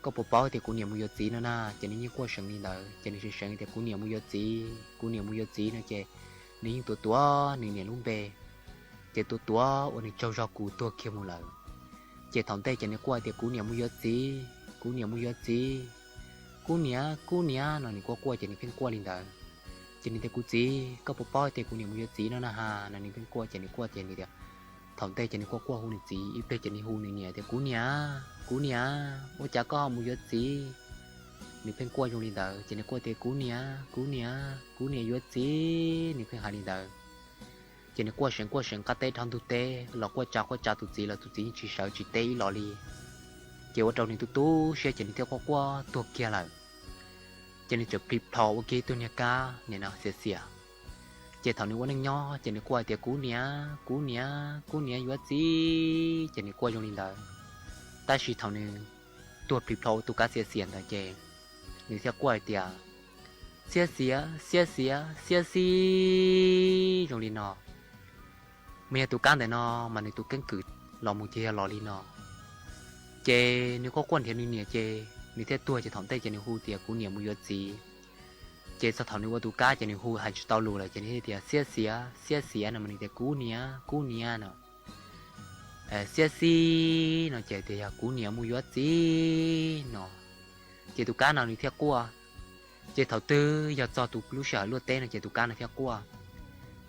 có bộ bao thì cụ niệm mua gì nữa na chỉ nên như qua sáng đi đời chỉ nên sáng thì cụ niệm mua gì nữa chứ nếu như tua nên luôn bề chỉ tua ôn trâu rau cụ tua kia một lần chỉ thằng tây chỉ nên qua thì cụ niệm mua gì cú nia nó nên qua chỉ nên phiên qua liền đời chỉ nên cú gì có bộ bao thì cụ niệm mua gì nữa na ha nó nên phiên qua chỉ nên thì thằng tây chỉ nên qua hu nên gì ít tây chỉ nên hu nên thì cú nia ôi chả có mua gì nên phiên qua trong liền đời chỉ nên qua thì cú nia gì nên phiên hai liền đời chỉ nên qua sáng cắt tây thằng tụt tây lọ qua chả tụt gì là tụt gì chỉ sợ chỉ tây lọ li chỉ ở trong này tụt sẽ chỉ nên theo qua tua kia lại chỉ nên chụp clip thò ok tôi nhà ca này nào xỉa chỉ thằng này quá nhỏ chỉ nên qua thì cú nia gì chỉ nên qua trong liền đời ta chỉ thằng này tua clip thò tụt cá xỉa là chỉ nên theo qua thì xỉa trong liền nó mẹ tụi can để nó mà này tụi cánh cử lò một chia lò li nó chê nếu có quan thì nè chê nếu theo tua chỉ thòng tay chỉ nếu hu thì cũng nhiều mua gì chê sao thòng nếu qua tụi cá chỉ nếu hu hay tao lù là chỉ nếu thì xía là mình thì cú nia nó xía nó chê thì cũng nhiều mua gì nó chê tụi cá nào nếu theo qua chê thầu tư giờ cho tụi lú sợ lú tên là chê tụi cá nào theo qua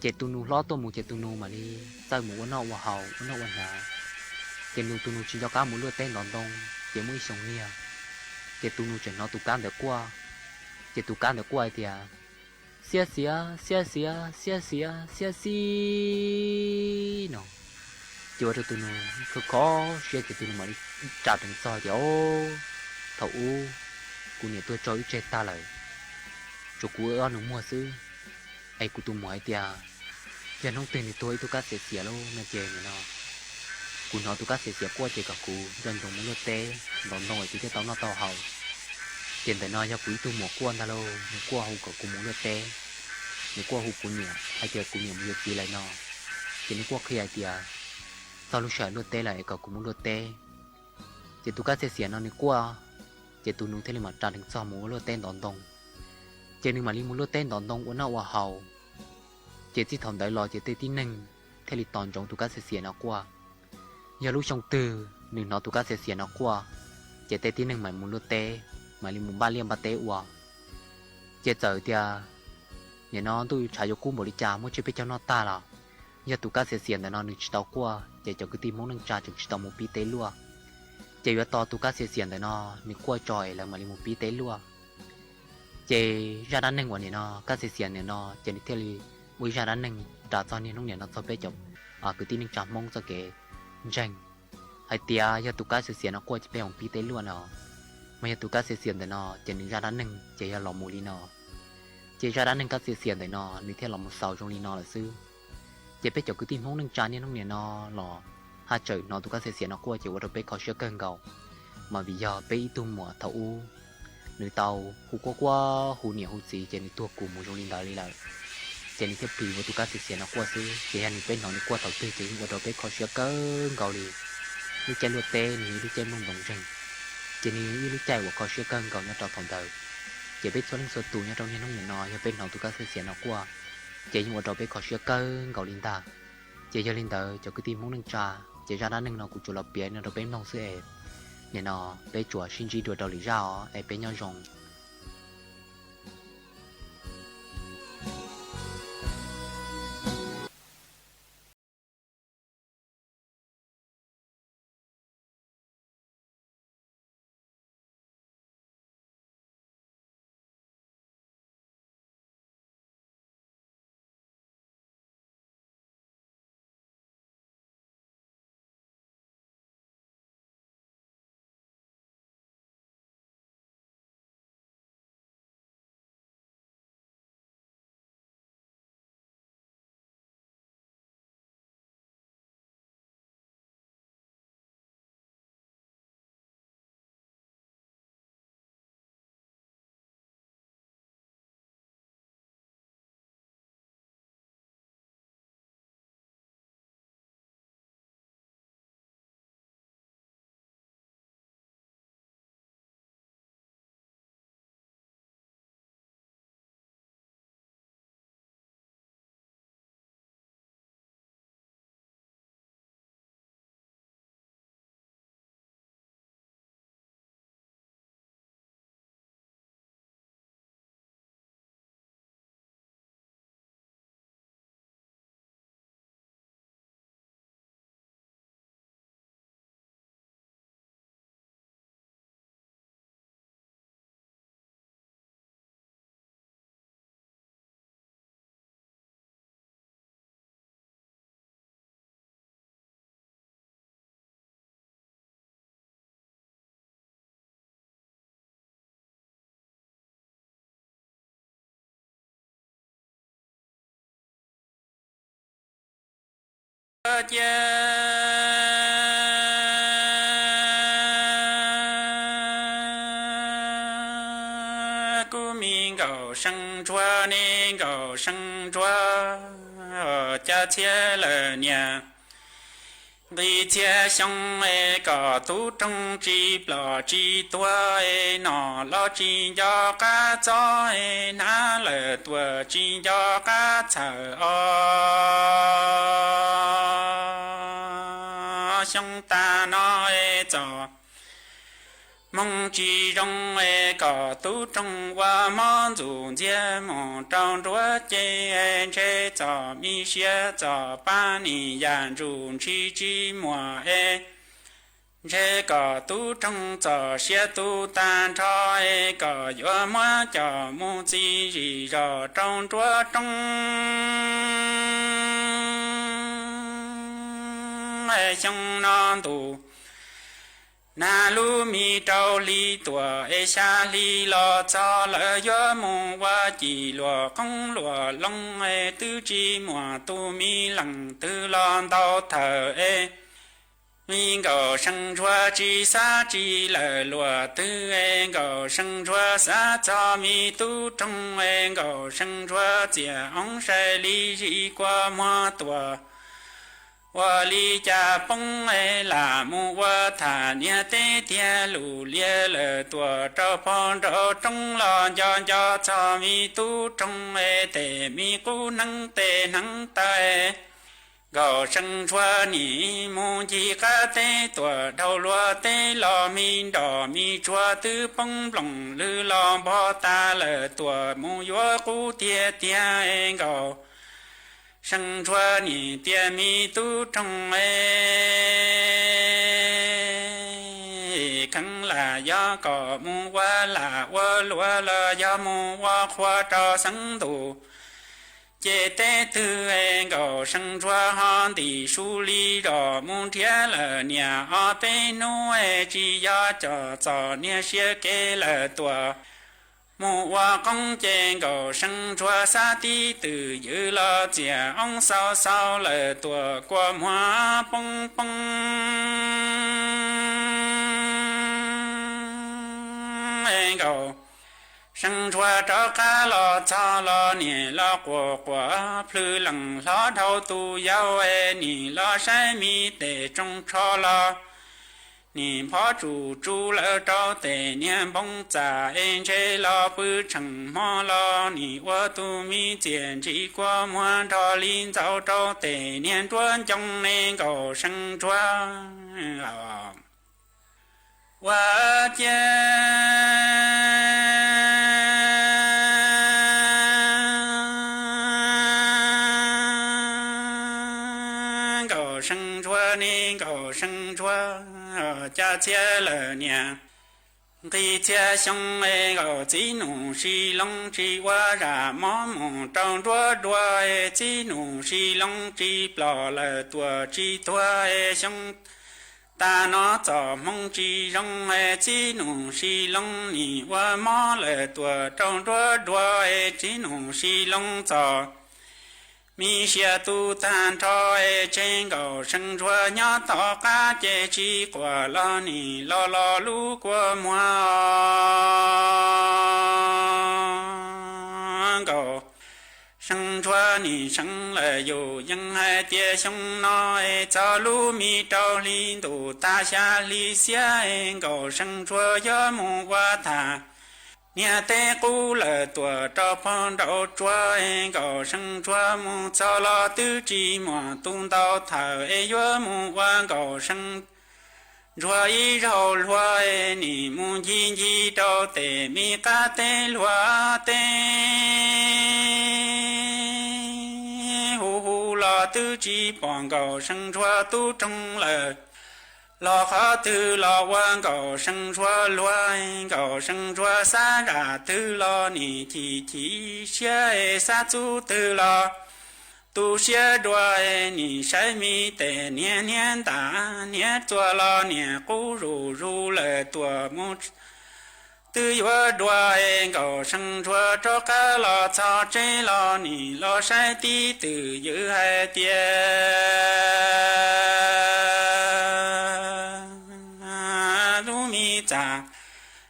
chế tu nu lo to mu chế tu nu mà đi sai mu nó vào hậu nó vào nhà chế tu nu chỉ cho cá mu lừa tên đòn đông chế mu sống nia chế tu nu chỉ nó tu can được qua chế tu can được qua thì xia nó chế vào tu nu cứ có xia chế tu nu mà đi trả tiền soi thì thầu cụ nhà tôi cho chế ta lại chỗ cụ ở nó mua xứ ai cụ tu mua thì giờ nông tiền thì tôi cá xỉa luôn nè chè này nó cụ nó tôi cá xỉa qua chè cả cụ dân đồng muốn tê đòn nồi thì cái tao nó to hậu tiền để nói cho quý tu mua quan ta luôn qua hậu cả cụ muốn tê nếu qua hậu cụ nhỉ hay chè cụ nhỉ mua gì lại nó chỉ nếu qua khi ai thì sau lúc sợ tê lại cả cụ muốn tê chỉ tôi cá xỉa nó nếu qua chỉ tôi nuôi thế là mà trả đến sau muốn tê đòn đồng chỉ nếu mà đi muốn tê đòn đồng của nó vào hậu chỉ chỉ thằng đại lò chỉ tê tin nâng thế thì toàn trong tụi cá xỉa nó qua giờ lúc trong từ đừng nói tụi cá xỉa nó qua chỉ tê tin nâng mày muốn lúa tê mày đi muốn ba liêm ba tê qua chỉ giờ thì nhà nó tôi chạy vô cung bỏ đi trà muốn chơi với cho nó ta là giờ tụi cá xỉa để nó đừng chỉ tao qua chỉ cho cái tim muốn nâng trà chỉ tao một pi tê luôn chỉ vừa to tụi cá xỉa để nó đừng qua tròi là mà đi một pi tê luôn chỉ ra đan nâng của nó cá xỉa để nó chỉ theo li bây giờ đã nâng trả cho nên lúc này nó cho bé chồng cứ tin nâng trả mong cho cái tranh hay tia giờ tụi cá sẽ nó qua cho bé ông pi tế luôn nó mà giờ tụi cá sẽ thì nó chỉ nên ra đã nâng chỉ là lòng mù li nó chỉ ra đã nâng cá sẽ thì nó như thế là một sào trong li nó là sư chỉ bé chồng cứ tin mong nâng trả nên lúc này nó là hai trời nó tụi cá sẽ nó qua chỉ qua bé khó sửa cơn gầu mà bây giờ bé tung mùa thấu nữ tàu hú qua hú nhiều hú gì chỉ nên tua cùng một trong li đó đi lại chỉ nên theo pì vào tụi cá xỉa nó qua xí chỉ anh bên nó qua tàu tư chỉ qua đầu bên khó sửa cơn gầu đi đi chơi lúa tê này đi chơi mông đồng rừng chỉ nên đi chơi của khó sửa cơn gầu nhau trò phòng đời chỉ biết số linh số tù nhau trong nhà nông nhà nọ nhà bên nó tụi cá xỉa nó qua chỉ qua đầu bên khó sửa cơn gầu linh ta chỉ cho linh tờ cho cái tim muốn nâng trà chỉ ra đã nâng nó cũng chủ lập biển nó đầu bên nông xưa nhà nọ bên chùa sinh chi đuổi đầu lý ra ở bên nhau rồng 生着年高生着家切了年，为切相爱个都种植不知多哎，那老只要个早哎，那了多只要个早哦，想大那哎早。梦之中哎，个都中我梦中间梦中着见这早米些早把你眼中去寂寞哎，这个都中早些都单朝哎，个月末叫木子日绕中着中哎，想难度。南路米朝里多哎，下里老早了月梦我地落公落龙哎，都寂寞都米冷都浪到头哎，米高生出只啥只了落都哎，高生出啥早米都种哎，高生出江山里日过么多。我离家崩哎，拉木我他年对天路列了多少碰着中了家家草米都种哎，得米姑能得能带，高生出你木几个得多头落得老米到米捉得崩崩了浪跑大了多木月姑爹爹哎高。生出你爹米都种哎，坑了呀个木我啦我落了呀木我活着生度，接待头哎个生出行的树里着木天了年啊被奴哎只要着早年些给了多。木我公见个生出啥的都有了江嫂嫂了多过木蹦蹦哎个生出着个老早了年了过过普冷老头都要哎你老山米得种超了。你跑住了找得年蹦在这老不成么了你我都没见这过么着林早找得年转将那个生转啊我见个生转那个生转家切了年，给切兄哎个只弄是龙只我让妈妈长着着哎，只弄是龙只不了多只多哎兄，大脑早梦只容哎，只弄是龙你我妈了多长着着哎，只弄是龙早。米些都单朝哎，真高生着鸟到嘎节去过了你老老路过么高生着你生了有婴孩爹兄那哎，早路米朝里都大下里些哎，高生着要木我他。年代过了多少碰着捉哎，高声捉木早了都寂寞东到头哎，月木晚高声捉一绕落哎，你木一一着得米嘎得落得，呼呼了都寂寞高声捉都中了。老好头老晚高声说乱高声说啥啥头老你提提些啥子头老都写着哎你生命的年年大年做了年骨如了多么 tư yo đua cầu sân chúa cho cá lò cho chế lò nỉ lò sai tí từ giữ hai tia lu mi cha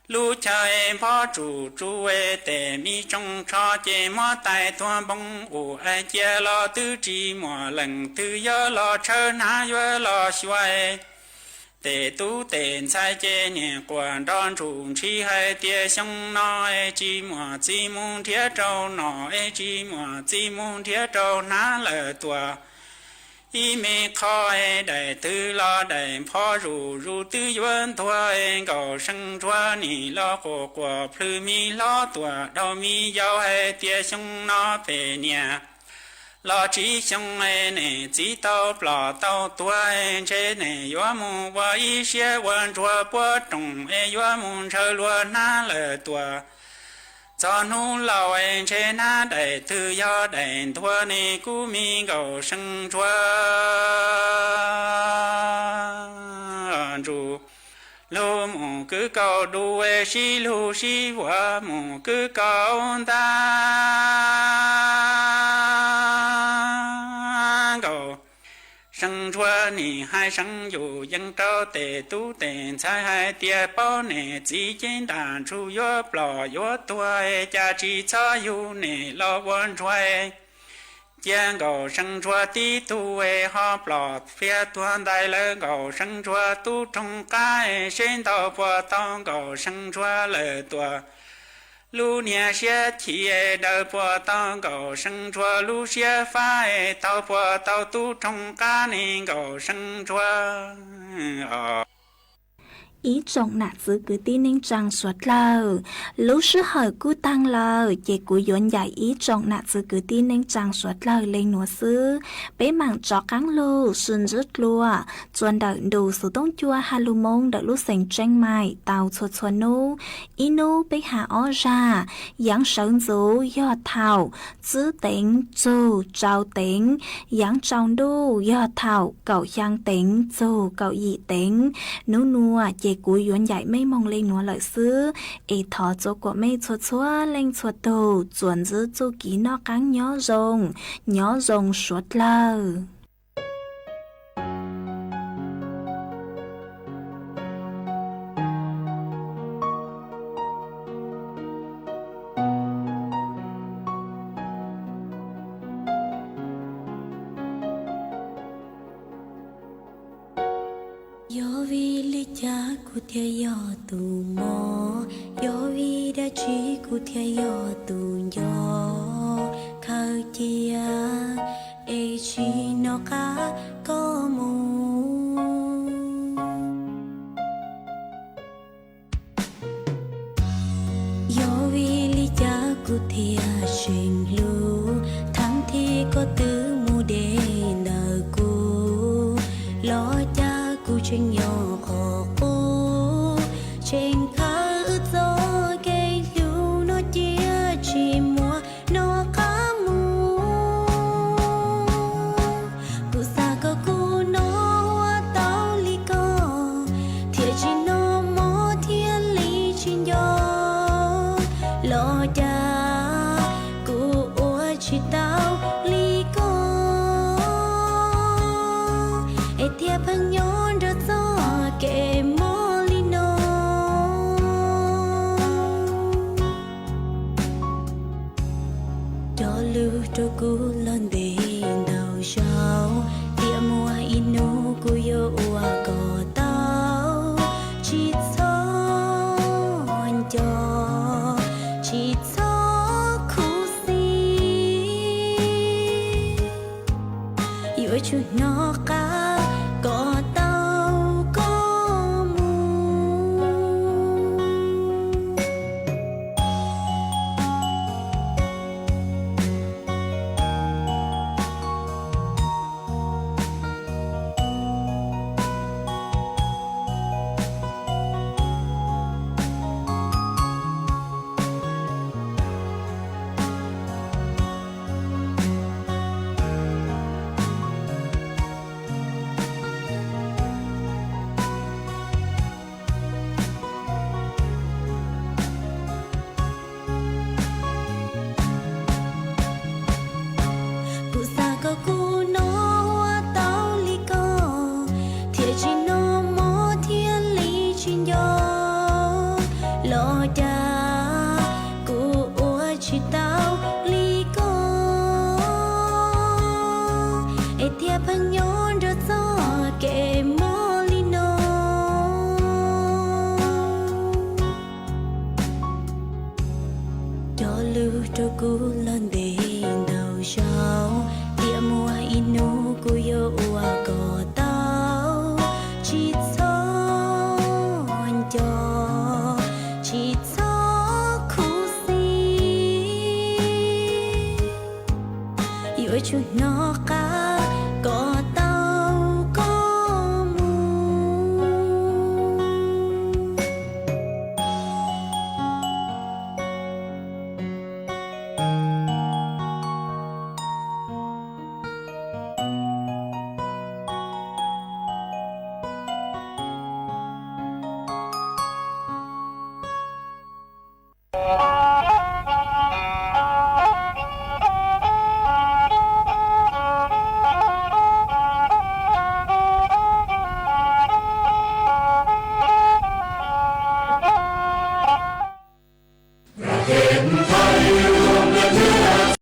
lu chơi phó chủ chú ê tề mi trong cho chế mò tai thua bông ủ ai chia lò tư trí mò lần tư yo lò chơ na yo lò xuôi tề tu tề sai chế nhẹ quan đón chủ chi hai tia sông nó ê chi mò chi mung thiết trâu nó ê chi mò chi mung thiết trâu ná lờ tua y mê khó ê đại tư lo đại phó rủ tư yuan thua ê cầu sân chúa nì lo cổ của plư mi lo tua đau mi giao ê tia sông nó bề nhà lo chỉ sông ê nè chỉ tao plọ tao tua ê chế nè yuwa mù wa y xie wan chúa bua trùng ê yuwa mù chơ lua ná lờ tua cho nu lao anh trên na đại tư do đại thua ni cú mi cầu sân chúa ru lu mù cứ cầu đu ê si lu si wa mù cứ cầu ta cầu sân chúa ni hai sân dù dân trao tề tu tề sai hai tia bao nè chỉ trên đàn chu yo plò yo tuổi cha chỉ cho yu nè lo quan chuai giang cầu sân chúa tí tu ê ho plò phía tuan đại lơ cầu sân chúa tu trong cái trên tàu bờ tàu cầu sân chúa lơ tua lu nia xia thì đợi bùa tao cầu sân chúa lu xia phai tao bùa tao tu trong cá nên cầu sân chúa ý trọng nạt giữ cứ tin nên chẳng suốt lờ lúc sư hỏi cú tăng lờ chỉ cú dọn dạy ý trọng nạt giữ cứ tin nên chẳng suốt lờ lên nua sư bế mảng chó cắn lù xuân rứt lùa chuẩn đợi đủ số tông chua hà lù mông đợi lúc sành tranh mài tàu chuột chuột nu ý nu bế hạ ó ra giáng sơn dũ do thảo giữ tính dù trao tính giáng trong đu do thảo cậu giang tính dù cậu dị tính nu nua chỉ cú yuan dạy mấy mong lên nó lợi xứ ấy thọ chỗ của mấy chuột chúa lên chuột đầu chuẩn giữ chu ký nó cắn nhỏ rồng suốt lờ ku thia yo tu mo yo vi da chi ku thia yo tu yo khao chia e chi no ka ko mu yo vi li cha ku thia shin lu thang thi có tứ mu de nợ ku lo cha ku chen yo trên khá ướt gió cây liu nó chia chỉ mùa nó cá mù cụ xa có cụ nó hoa tao li co thiệt chỉ nó mò thiên lý trên gió lo cha cụ ua chỉ tao li co e thiệt phăng nhon rất gió kể chút nó